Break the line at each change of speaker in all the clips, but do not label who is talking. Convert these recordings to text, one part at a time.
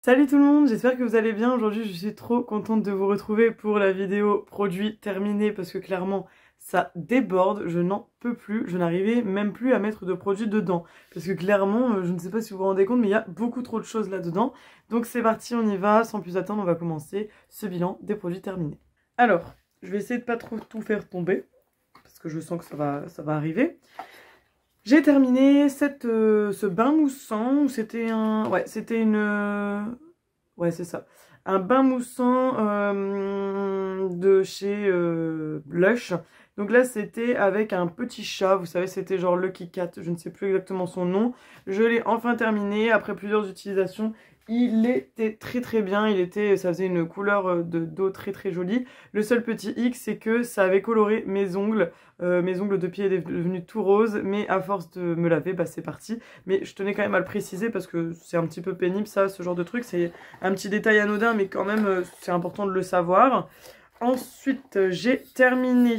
Salut tout le monde, j'espère que vous allez bien. Aujourd'hui, je suis trop contente de vous retrouver pour la vidéo produit terminé parce que clairement, ça déborde, je n'en peux plus. Je n'arrivais même plus à mettre de produits dedans parce que clairement, je ne sais pas si vous vous rendez compte, mais il y a beaucoup trop de choses là-dedans. Donc c'est parti, on y va. Sans plus attendre, on va commencer ce bilan des produits terminés. Alors, je vais essayer de pas trop tout faire tomber parce que je sens que ça va arriver. J'ai terminé ce bain moussant, où c'était un... Ouais, c'était une... Ouais, c'est ça. Un bain moussant de chez Blush. Donc là, c'était avec un petit chat, vous savez, c'était genre Lucky Cat, je ne sais plus exactement son nom. Je l'ai enfin terminé, après plusieurs utilisations. Il était très très bien, ça faisait une couleur d'eau très très jolie. Le seul petit hic, c'est que ça avait coloré mes ongles. Mes ongles de pied étaient devenus tout roses, mais à force de me laver, bah c'est parti. Mais je tenais quand même à le préciser parce que c'est un petit peu pénible ça, ce genre de truc. C'est un petit détail anodin, mais quand même c'est important de le savoir. Ensuite, j'ai terminé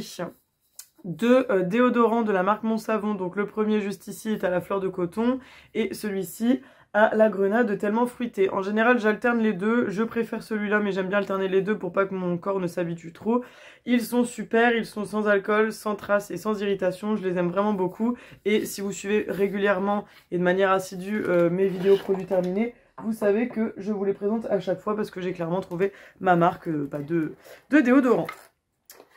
deux déodorants de la marque Mon Savon. Donc le premier juste ici est à la fleur de coton et celui-ci à la grenade tellement fruitée. En général, j'alterne les deux. Je préfère celui-là, mais j'aime bien alterner les deux pour pas que mon corps ne s'habitue trop. Ils sont super, ils sont sans alcool, sans traces et sans irritation. Je les aime vraiment beaucoup. Et si vous suivez régulièrement et de manière assidue mes vidéos produits terminés, vous savez que je vous les présente à chaque fois parce que j'ai clairement trouvé ma marque de déodorant.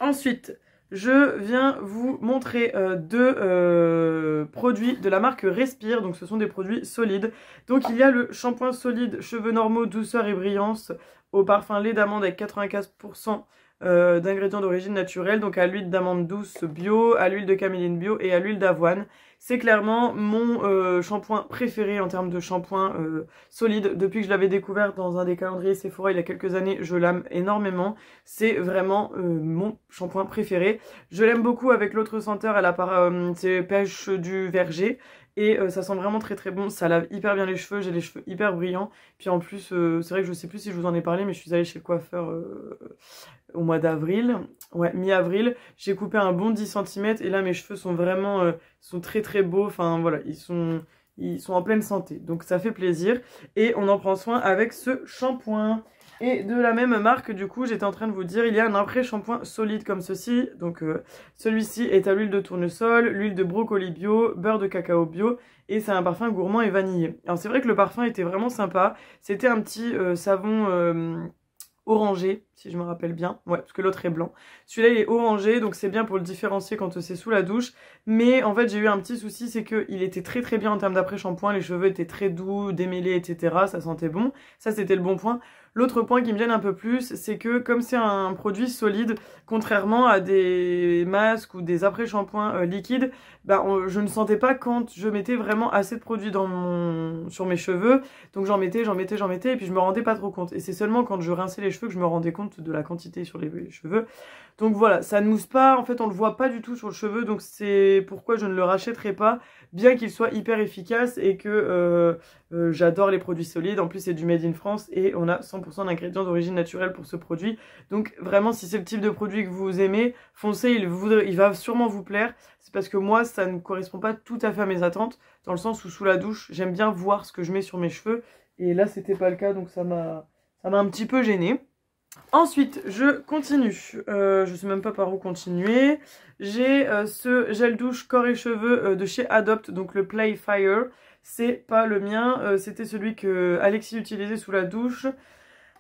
Ensuite, je viens vous montrer deux produits de la marque Respire. Donc ce sont des produits solides. Donc il y a le shampoing solide cheveux normaux, douceur et brillance au parfum lait d'amande avec 95% d'ingrédients d'origine naturelle. Donc à l'huile d'amande douce bio, à l'huile de caméline bio et à l'huile d'avoine. C'est clairement mon shampoing préféré en termes de shampoing solide. Depuis que je l'avais découvert dans un des calendriers Sephora il y a quelques années, je l'aime énormément. C'est vraiment mon shampoing préféré. Je l'aime beaucoup avec l'autre senteur, c'est pêche du verger. Et ça sent vraiment très très bon, ça lave hyper bien les cheveux, j'ai les cheveux hyper brillants. Puis en plus, c'est vrai que je sais plus si je vous en ai parlé, mais je suis allée chez le coiffeur au mois d'avril, ouais, mi-avril. J'ai coupé un bon 10 cm et là mes cheveux sont vraiment sont très très beaux, enfin voilà, ils sont en pleine santé. Donc ça fait plaisir et on en prend soin avec ce shampoing. Et de la même marque, du coup, j'étais en train de vous dire, il y a un après-shampoing solide comme ceci. Donc celui-ci est à l'huile de tournesol, l'huile de brocoli bio, beurre de cacao bio. Et c'est un parfum gourmand et vanillé. Alors c'est vrai que le parfum était vraiment sympa. C'était un petit savon orangé, si je me rappelle bien. Ouais, parce que l'autre est blanc. Celui-là, il est orangé, donc c'est bien pour le différencier quand c'est sous la douche. Mais en fait, j'ai eu un petit souci, c'est qu'il était très très bien en termes d'après-shampoing. Les cheveux étaient très doux, démêlés, etc. Ça sentait bon. Ça, c'était le bon point. L'autre point qui me gêne un peu plus, c'est que comme c'est un produit solide, contrairement à des masques ou des après-shampoings liquides, bah, je ne sentais pas quand je mettais vraiment assez de produit sur mes cheveux. Donc j'en mettais, et puis je me rendais pas trop compte. Et c'est seulement quand je rinçais les cheveux que je me rendais compte de la quantité sur les cheveux. Donc voilà, ça ne mousse pas, en fait on le voit pas du tout sur le cheveu, donc c'est pourquoi je ne le rachèterai pas, bien qu'il soit hyper efficace et que j'adore les produits solides. En plus c'est du Made in France et on a 100% d'ingrédients d'origine naturelle pour ce produit. Donc vraiment si c'est le type de produit que vous aimez, foncez, il va sûrement vous plaire. C'est parce que moi ça ne correspond pas tout à fait à mes attentes, dans le sens où sous la douche j'aime bien voir ce que je mets sur mes cheveux. Et là c'était pas le cas, donc ça m'a un petit peu gênée. Ensuite, je continue. Je sais même pas par où continuer. J'ai ce gel douche corps et cheveux de chez Adopt, donc le Playfire. C'est pas le mien, c'était celui que Alexis utilisait sous la douche.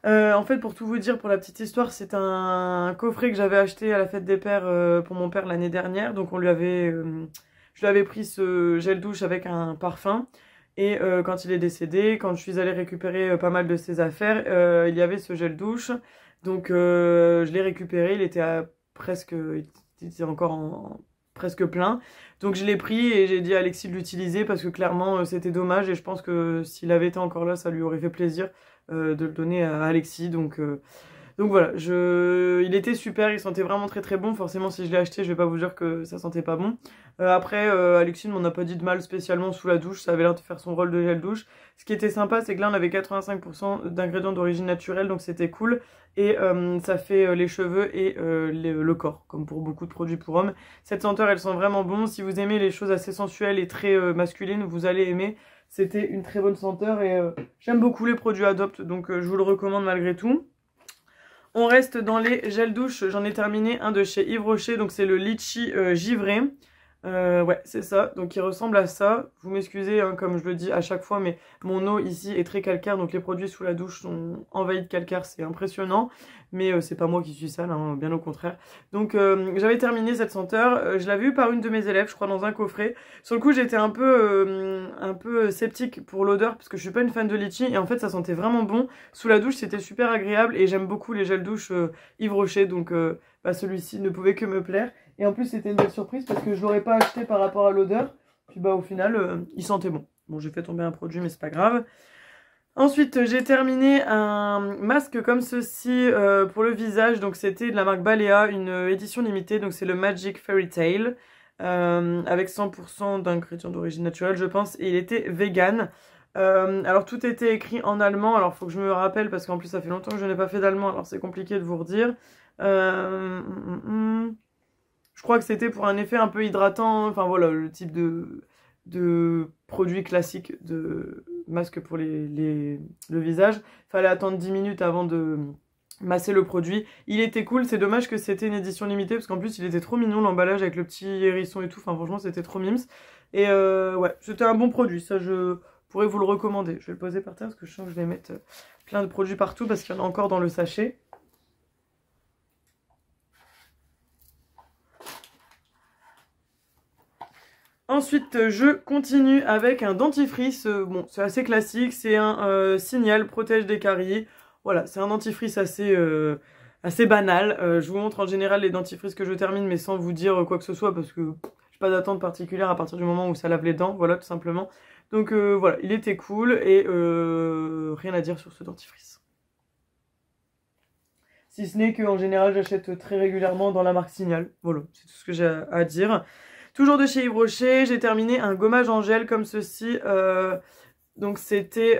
En fait, pour tout vous dire, pour la petite histoire, c'est un coffret que j'avais acheté à la fête des pères pour mon père l'année dernière. Donc je lui avais pris ce gel douche avec un parfum. Et quand il est décédé, quand je suis allée récupérer pas mal de ses affaires, il y avait ce gel douche. Donc je l'ai récupéré, il était il était encore presque plein. Donc je l'ai pris et j'ai dit à Alexis de l'utiliser parce que clairement c'était dommage et je pense que s'il avait été encore là, ça lui aurait fait plaisir de le donner à Alexis. Donc voilà, il était super, il sentait vraiment très très bon. Forcément, si je l'ai acheté, je vais pas vous dire que ça sentait pas bon. Après, Alexis ne m'en a pas dit de mal spécialement sous la douche, ça avait l'air de faire son rôle de gel douche. Ce qui était sympa, c'est que là, on avait 85% d'ingrédients d'origine naturelle, donc c'était cool. Et ça fait les cheveux et le corps, comme pour beaucoup de produits pour hommes. Cette senteur, elle sent vraiment bon. Si vous aimez les choses assez sensuelles et très masculines, vous allez aimer. c'était une très bonne senteur et j'aime beaucoup les produits Adopt, donc je vous le recommande malgré tout. On reste dans les gels douche, j'en ai terminé un de chez Yves Rocher, donc c'est le Litchi givré. Ouais, c'est ça, donc il ressemble à ça. Vous m'excusez, hein, comme je le dis à chaque fois, mais mon eau ici est très calcaire, donc les produits sous la douche sont envahis de calcaire, c'est impressionnant. Mais c'est pas moi qui suis sale, hein, bien au contraire. Donc j'avais terminé cette senteur, je l'avais eu par une de mes élèves, je crois, dans un coffret. Sur le coup, j'étais un peu sceptique pour l'odeur, parce que je suis pas une fan de litchi, et en fait, ça sentait vraiment bon. Sous la douche, c'était super agréable, et j'aime beaucoup les gels douche Yves Rocher, donc bah, celui-ci ne pouvait que me plaire. Et en plus, c'était une belle surprise parce que je l'aurais pas acheté par rapport à l'odeur. Puis bah au final, il sentait bon. Bon, j'ai fait tomber un produit, mais c'est pas grave. Ensuite, j'ai terminé un masque comme ceci pour le visage. Donc c'était de la marque Balea, une édition limitée. Donc c'est le Magic Fairy Tale avec 100% d'ingrédients d'origine naturelle, je pense. Et il était vegan. Alors tout était écrit en allemand. Alors faut que je me rappelle parce qu'en plus ça fait longtemps que je n'ai pas fait d'allemand. Alors c'est compliqué de vous redire. Je crois que c'était pour un effet un peu hydratant, enfin voilà, le type de produit classique de masque pour le visage. Fallait attendre 10 minutes avant de masser le produit. Il était cool, c'est dommage que c'était une édition limitée, parce qu'en plus il était trop mignon, l'emballage avec le petit hérisson et tout, enfin franchement c'était trop mimes. Et ouais, c'était un bon produit, ça je pourrais vous le recommander. Je vais le poser par terre, parce que je sens que je vais mettre plein de produits partout, parce qu'il y en a encore dans le sachet. Ensuite, je continue avec un dentifrice. Bon, c'est assez classique, c'est un Signal Protège des caries. Voilà, c'est un dentifrice assez banal. Je vous montre en général les dentifrices que je termine, mais sans vous dire quoi que ce soit, parce que j'ai pas d'attente particulière à partir du moment où ça lave les dents, voilà, tout simplement. Donc voilà, il était cool et rien à dire sur ce dentifrice. Si ce n'est qu'en général, j'achète très régulièrement dans la marque Signal. Voilà, c'est tout ce que j'ai à dire. Toujours de chez Yves Rocher, j'ai terminé un gommage en gel comme ceci. Donc c'était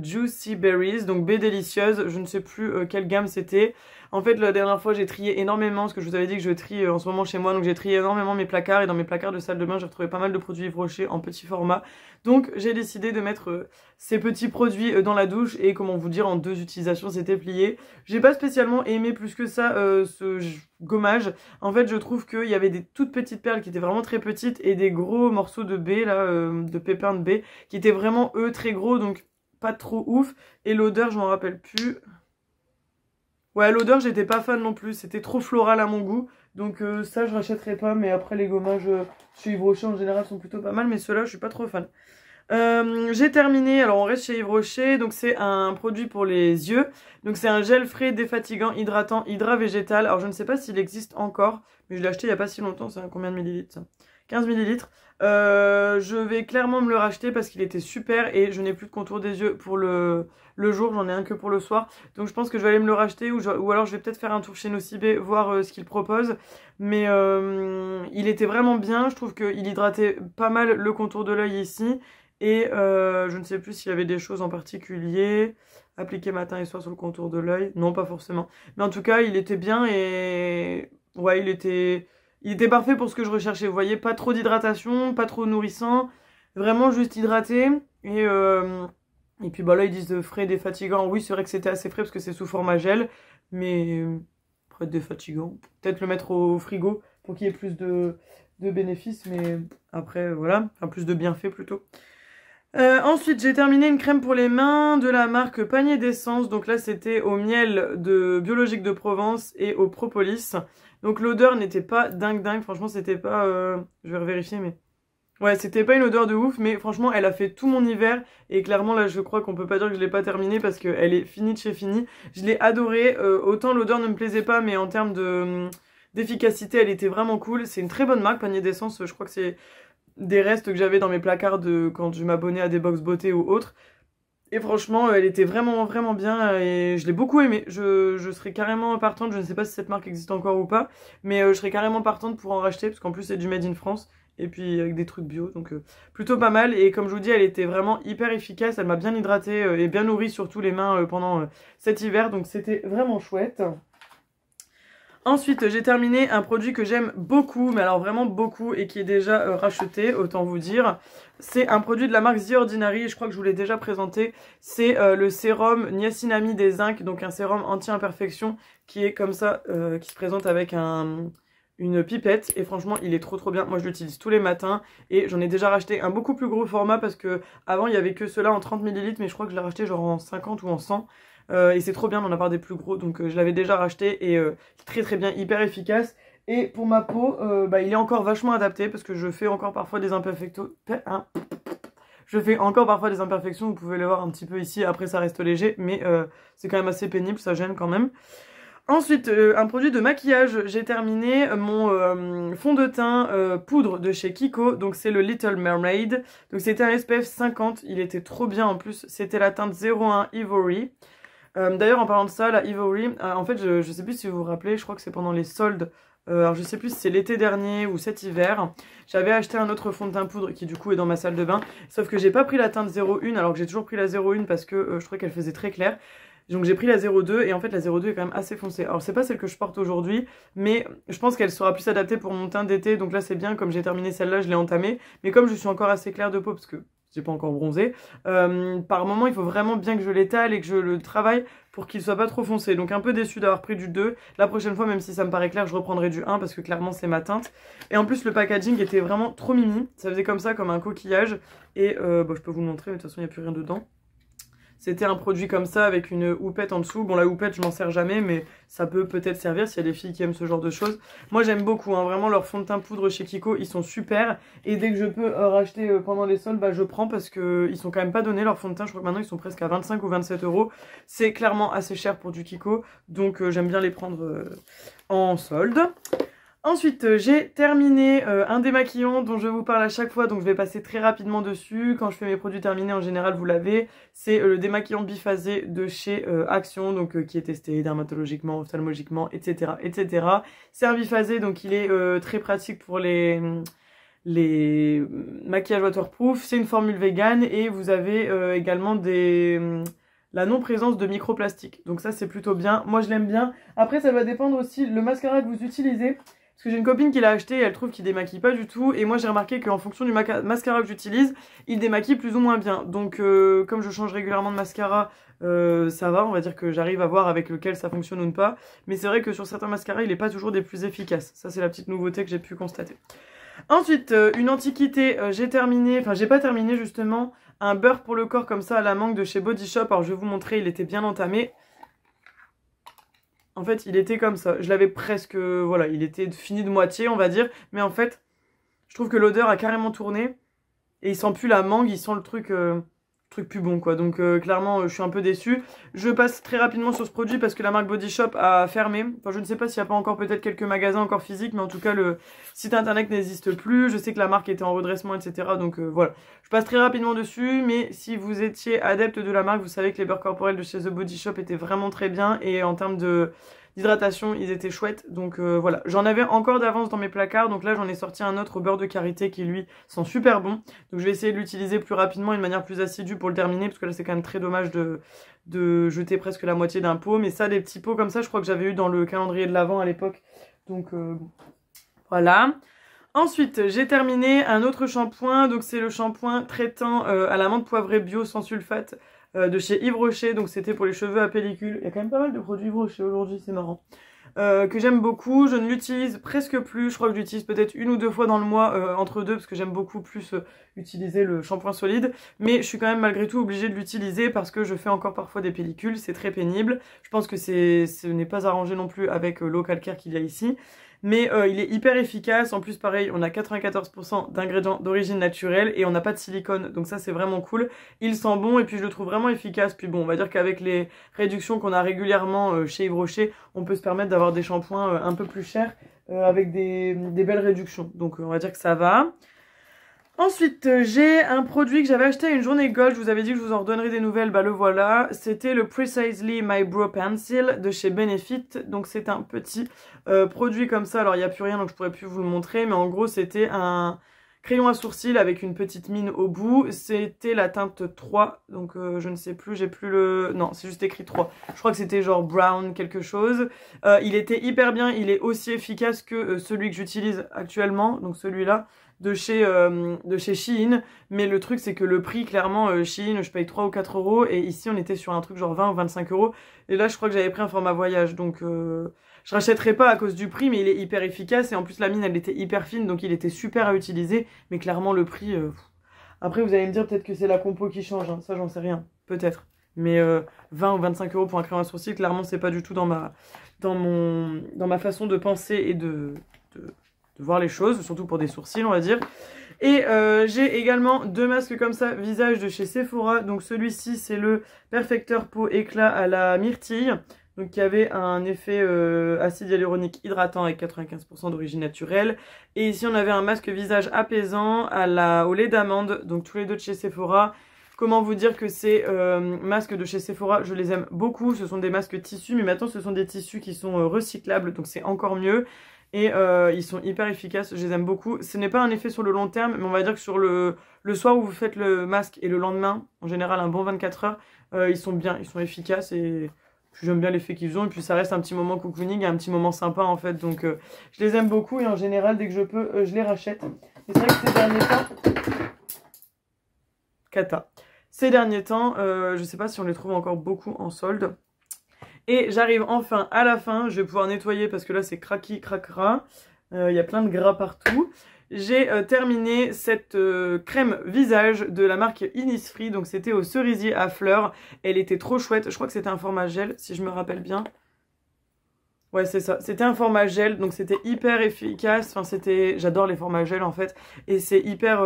Juicy Berries, donc baie délicieuse. Je ne sais plus quelle gamme c'était. En fait, la dernière fois, j'ai trié énormément, parce que je vous avais dit que je trie en ce moment chez moi. Donc j'ai trié énormément mes placards, et dans mes placards de salle de bain, j'ai retrouvé pas mal de produits Yves Rocher en petit format. Donc j'ai décidé de mettre ces petits produits dans la douche, et comment vous dire, en 2 utilisations, c'était plié. J'ai pas spécialement aimé plus que ça ce gommage. En fait, je trouve qu'il y avait des toutes petites perles qui étaient vraiment très petites, et des gros morceaux de baie, là, de pépins de baie, qui étaient vraiment, eux, très gros, donc pas trop ouf. Et l'odeur, je m'en rappelle plus. Ouais, l'odeur, j'étais pas fan non plus. C'était trop floral à mon goût. Donc ça, je rachèterai pas. Mais après, les gommages chez Yves Rocher, en général, sont plutôt pas mal. Mais ceux-là, je suis pas trop fan. J'ai terminé. Alors, on reste chez Yves Rocher. Donc, c'est un produit pour les yeux. Donc, c'est un gel frais, défatigant, hydratant, hydra végétal. Alors, je ne sais pas s'il existe encore. Mais je l'ai acheté il y a pas si longtemps. C'est combien de millilitres, ça? 15 millilitres. Je vais clairement me le racheter parce qu'il était super et je n'ai plus de contour des yeux pour le jour, j'en ai un que pour le soir. Donc je pense que je vais aller me le racheter ou alors je vais peut-être faire un tour chez Nocibé, voir ce qu'il propose. Mais il était vraiment bien, je trouve qu'il hydratait pas mal le contour de l'œil ici. Et je ne sais plus s'il y avait des choses en particulier. Appliquer matin et soir sur le contour de l'œil. Non, pas forcément. Mais en tout cas, il était bien et... ouais, il était parfait pour ce que je recherchais. Vous voyez, pas trop d'hydratation, pas trop nourrissant. Vraiment juste hydraté. Et puis bah là, ils disent frais, défatigant. Oui, c'est vrai que c'était assez frais parce que c'est sous format gel. Mais après, défatigant. Peut-être le mettre au frigo pour qu'il y ait plus de bénéfices. Mais après, voilà. Enfin, plus de bienfaits plutôt. Ensuite, j'ai terminé une crème pour les mains de la marque Panier d'essence. Donc là, c'était au miel de Biologique de Provence et au propolis. Donc l'odeur n'était pas dingue. Franchement, c'était pas... je vais revérifier, mais... ouais, c'était pas une odeur de ouf, mais franchement, elle a fait tout mon hiver. Et clairement, là, je crois qu'on peut pas dire que je l'ai pas terminée parce qu'elle est finie de chez fini. Je l'ai adorée. Autant l'odeur ne me plaisait pas, mais en termes d'efficacité, elle était vraiment cool. C'est une très bonne marque, Panier d'essence. Je crois que c'est des restes que j'avais dans mes placards quand je m'abonnais à des box beauté ou autres. Et franchement, elle était vraiment bien et je l'ai beaucoup aimée. Je serais carrément partante, je ne sais pas si cette marque existe encore ou pas, mais je serais carrément partante pour en racheter parce qu'en plus c'est du Made in France et puis avec des trucs bio, donc plutôt pas mal. Et comme je vous dis, elle était vraiment hyper efficace, elle m'a bien hydratée et bien nourrie surtout les mains pendant cet hiver, donc c'était vraiment chouette. Ensuite, j'ai terminé un produit que j'aime beaucoup, mais alors vraiment beaucoup, et qui est déjà racheté, autant vous dire. C'est un produit de la marque The Ordinary, je crois que je vous l'ai déjà présenté. C'est le sérum niacinamide des zinc, donc un sérum anti-imperfection qui est comme ça, qui se présente avec une pipette. Et franchement, il est trop bien. Moi, je l'utilise tous les matins et j'en ai déjà racheté un beaucoup plus gros format parce que avant il y avait que cela en 30 ml, mais je crois que je l'ai racheté genre en 50 ou en 100. Et c'est trop bien d'en avoir des plus gros, donc je l'avais déjà racheté et très bien, hyper efficace. Et pour ma peau, bah, il est encore vachement adapté parce que je fais encore parfois des imperfections. Je fais encore parfois des imperfections, vous pouvez le voir un petit peu ici, après ça reste léger, mais c'est quand même assez pénible, ça gêne quand même. Ensuite, un produit de maquillage, j'ai terminé mon fond de teint poudre de chez Kiko, donc c'est le Little Mermaid. Donc c'était un SPF 50, il était trop bien en plus, c'était la teinte 01 Ivory. D'ailleurs en parlant de ça, la Ivory, en fait je sais plus si vous vous rappelez, je crois que c'est pendant les soldes, alors je sais plus si c'est l'été dernier ou cet hiver, j'avais acheté un autre fond de teint poudre qui du coup est dans ma salle de bain, sauf que j'ai pas pris la teinte 01 alors que j'ai toujours pris la 01 parce que je trouvais qu'elle faisait très clair. Donc j'ai pris la 02 et en fait la 02 est quand même assez foncée. Alors c'est pas celle que je porte aujourd'hui, mais je pense qu'elle sera plus adaptée pour mon teint d'été. Donc là c'est bien, comme j'ai terminé celle-là, je l'ai entamée. Mais comme je suis encore assez claire de peau, parce que j'ai pas encore bronzé, par moment il faut vraiment bien que je l'étale et que je le travaille pour qu'il soit pas trop foncé. Donc un peu déçue d'avoir pris du 2. La prochaine fois, même si ça me paraît clair, je reprendrai du 1 parce que clairement c'est ma teinte. Et en plus le packaging était vraiment trop mimi. Ça faisait comme ça, comme un coquillage. Et bon, je peux vous le montrer, mais de toute façon il n'y a plus rien dedans. C'était un produit comme ça avec une houppette en dessous. Bon, la houppette, je m'en sers jamais, mais ça peut peut-être servir s'il y a des filles qui aiment ce genre de choses. Moi, j'aime beaucoup, hein, vraiment, leur fond de teint poudre chez Kiko, ils sont super. Et dès que je peux racheter pendant les soldes, bah, je prends parce qu'ils sont quand même pas donnés, leur fond de teint. Je crois que maintenant, ils sont presque à 25 ou 27 euros. C'est clairement assez cher pour du Kiko, donc j'aime bien les prendre en solde. Ensuite, j'ai terminé un démaquillant dont je vous parle à chaque fois, donc je vais passer très rapidement dessus. Quand je fais mes produits terminés, en général, vous l'avez. C'est le démaquillant biphasé de chez Action, donc qui est testé dermatologiquement, ophtalmologiquement, etc. etc. C'est un biphasé, donc il est très pratique pour les maquillages waterproof. C'est une formule vegan et vous avez également la non-présence de microplastiques. Donc ça, c'est plutôt bien. Moi, je l'aime bien. Après, ça va dépendre aussi le mascara que vous utilisez. Parce que j'ai une copine qui l'a acheté et elle trouve qu'il démaquille pas du tout. Et moi j'ai remarqué qu'en fonction du mascara que j'utilise, il démaquille plus ou moins bien. Donc comme je change régulièrement de mascara, ça va. On va dire que j'arrive à voir avec lequel ça fonctionne ou pas. Mais c'est vrai que sur certains mascaras, il n'est pas toujours des plus efficaces. Ça c'est la petite nouveauté que j'ai pu constater. Ensuite, une antiquité, j'ai terminé, enfin j'ai pas terminé justement, un beurre pour le corps comme ça à la mangue de chez Body Shop. Alors je vais vous montrer, il était bien entamé. En fait, il était comme ça. Je l'avais presque... Voilà, il était fini de moitié, on va dire. Mais en fait, je trouve que l'odeur a carrément tourné. Et il sent plus la mangue, il sent le truc plus bon, quoi. Donc, clairement, je suis un peu déçue. Je passe très rapidement sur ce produit parce que la marque Body Shop a fermé. Enfin, je ne sais pas s'il n'y a pas encore peut-être quelques magasins encore physiques. Mais en tout cas, le site internet n'existe plus. Je sais que la marque était en redressement, etc. Donc, voilà. Je passe très rapidement dessus. Mais si vous étiez adepte de la marque, vous savez que les beurres corporels de chez The Body Shop étaient vraiment très bien. Et en termes d'hydratation, ils étaient chouettes, donc voilà. J'en avais encore d'avance dans mes placards, donc là j'en ai sorti un autre au beurre de karité qui lui sent super bon. Donc je vais essayer de l'utiliser plus rapidement et de manière plus assidue pour le terminer, parce que là c'est quand même très dommage de jeter presque la moitié d'un pot. Mais ça, des petits pots comme ça, je crois que j'avais eu dans le calendrier de l'Avent à l'époque. Donc voilà. Ensuite, j'ai terminé un autre shampoing, donc c'est le shampoing traitant à la menthe poivrée bio sans sulfate de chez Yves Rocher, donc c'était pour les cheveux à pellicule. Il y a quand même pas mal de produits Yves Rocher aujourd'hui, c'est marrant. Que j'aime beaucoup, je ne l'utilise presque plus, je crois que j'utilise peut-être 1 ou 2 fois dans le mois entre deux, parce que j'aime beaucoup plus utiliser le shampoing solide, mais je suis quand même malgré tout obligée de l'utiliser parce que je fais encore parfois des pellicules, c'est très pénible. Je pense que ce n'est pas arrangé non plus avec l'eau calcaire qu'il y a ici. Mais il est hyper efficace, en plus pareil on a 94% d'ingrédients d'origine naturelle et on n'a pas de silicone, donc ça c'est vraiment cool. Il sent bon et puis je le trouve vraiment efficace. Puis bon, on va dire qu'avec les réductions qu'on a régulièrement chez Yves Rocher, on peut se permettre d'avoir des shampoings un peu plus chers avec des belles réductions, donc on va dire que ça va. Ensuite, j'ai un produit que j'avais acheté à une journée gold, je vous avais dit que je vous en redonnerai des nouvelles, bah le voilà. C'était le Precisely My Brow Pencil de chez Benefit, donc c'est un petit produit comme ça. Alors il n'y a plus rien donc je pourrais plus vous le montrer, mais en gros c'était un crayon à sourcils avec une petite mine au bout. C'était la teinte 3, donc je ne sais plus, j'ai plus le... Non, c'est juste écrit 3. Je crois que c'était genre brown quelque chose. Il était hyper bien, il est aussi efficace que celui que j'utilise actuellement, donc celui-là. De chez Shein, mais le truc c'est que le prix clairement Shein je paye 3 ou 4 euros et ici on était sur un truc genre 20 ou 25 euros et là je crois que j'avais pris un format voyage donc je rachèterai pas à cause du prix mais il est hyper efficace et en plus la mine elle était hyper fine donc il était super à utiliser mais clairement le prix après vous allez me dire peut-être que c'est la compo qui change hein. Ça j'en sais rien, peut-être mais 20 ou 25 euros pour un crayon à sourcils clairement c'est pas du tout dans ma façon de penser et de voir les choses, surtout pour des sourcils on va dire. Et j'ai également 2 masques comme ça, visage de chez Sephora. Donc celui-ci c'est le Perfecteur Peau Éclat à la myrtille. Donc qui avait un effet acide hyaluronique hydratant avec 95% d'origine naturelle. Et ici on avait un masque visage apaisant au lait d'amande. Donc tous les deux de chez Sephora. Comment vous dire que ces masques de chez Sephora, je les aime beaucoup. Ce sont des masques tissus, mais maintenant ce sont des tissus qui sont recyclables. Donc c'est encore mieux. Et ils sont hyper efficaces, je les aime beaucoup. Ce n'est pas un effet sur le long terme, mais on va dire que sur le soir où vous faites le masque et le lendemain, en général un bon 24 heures, ils sont bien, ils sont efficaces et j'aime bien l'effet qu'ils ont. Et puis ça reste un petit moment cocooning, un petit moment sympa en fait. Donc je les aime beaucoup et en général, dès que je peux, je les rachète. Et c'est vrai que ces derniers temps... Cata. Ces derniers temps, je sais pas si on les trouve encore beaucoup en solde. Et j'arrive enfin à la fin, je vais pouvoir nettoyer parce que là c'est craqui cracra, il y a plein de gras partout. J'ai terminé cette crème visage de la marque Innisfree, donc c'était au cerisier à fleurs, elle était trop chouette, je crois que c'était un format gel si je me rappelle bien. Ouais c'est ça, c'était un format gel, donc c'était hyper efficace, enfin j'adore les formats gel en fait, et c'est hyper...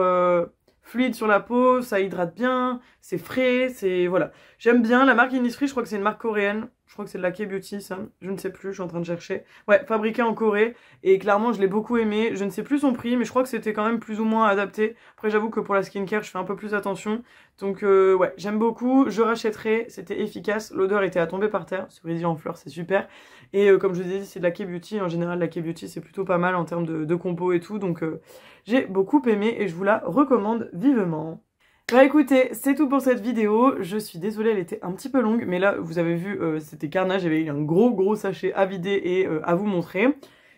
fluide sur la peau, ça hydrate bien, c'est frais, c'est... Voilà. J'aime bien la marque Innisfree, je crois que c'est une marque coréenne. Je crois que c'est de la K-Beauty, ça. Je ne sais plus, je suis en train de chercher. Ouais, fabriqué en Corée. Et clairement, je l'ai beaucoup aimé. Je ne sais plus son prix, mais je crois que c'était quand même plus ou moins adapté. Après, j'avoue que pour la skincare, je fais un peu plus attention. Donc, ouais, j'aime beaucoup. Je rachèterai. C'était efficace. L'odeur était à tomber par terre. Cerisier en fleurs, c'est super. Et comme je vous ai dit, c'est de la K-Beauty. En général, la K-Beauty, c'est plutôt pas mal en termes de compo et tout. Donc, j'ai beaucoup aimé et je vous la recommande vivement. Bah écoutez, c'est tout pour cette vidéo, je suis désolée elle était un petit peu longue, mais là vous avez vu c'était carnage, j'avais eu un gros sachet à vider et à vous montrer.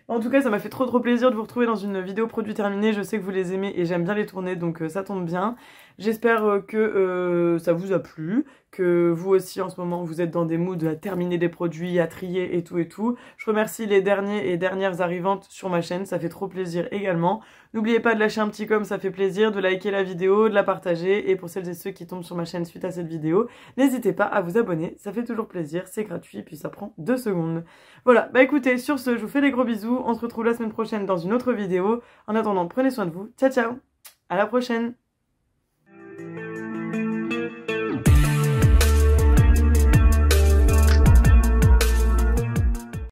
En tout cas ça m'a fait trop plaisir de vous retrouver dans une vidéo produit terminée, je sais que vous les aimez et j'aime bien les tourner donc ça tombe bien. J'espère que ça vous a plu, que vous aussi en ce moment vous êtes dans des moods à terminer des produits, à trier et tout. Je remercie les derniers et dernières arrivantes sur ma chaîne, ça fait trop plaisir également. N'oubliez pas de lâcher un petit comme, ça fait plaisir, de liker la vidéo, de la partager et pour celles et ceux qui tombent sur ma chaîne suite à cette vidéo, n'hésitez pas à vous abonner, ça fait toujours plaisir, c'est gratuit puis ça prend 2 secondes. Voilà, bah écoutez, sur ce, je vous fais des gros bisous, on se retrouve la semaine prochaine dans une autre vidéo. En attendant, prenez soin de vous, ciao ciao, à la prochaine.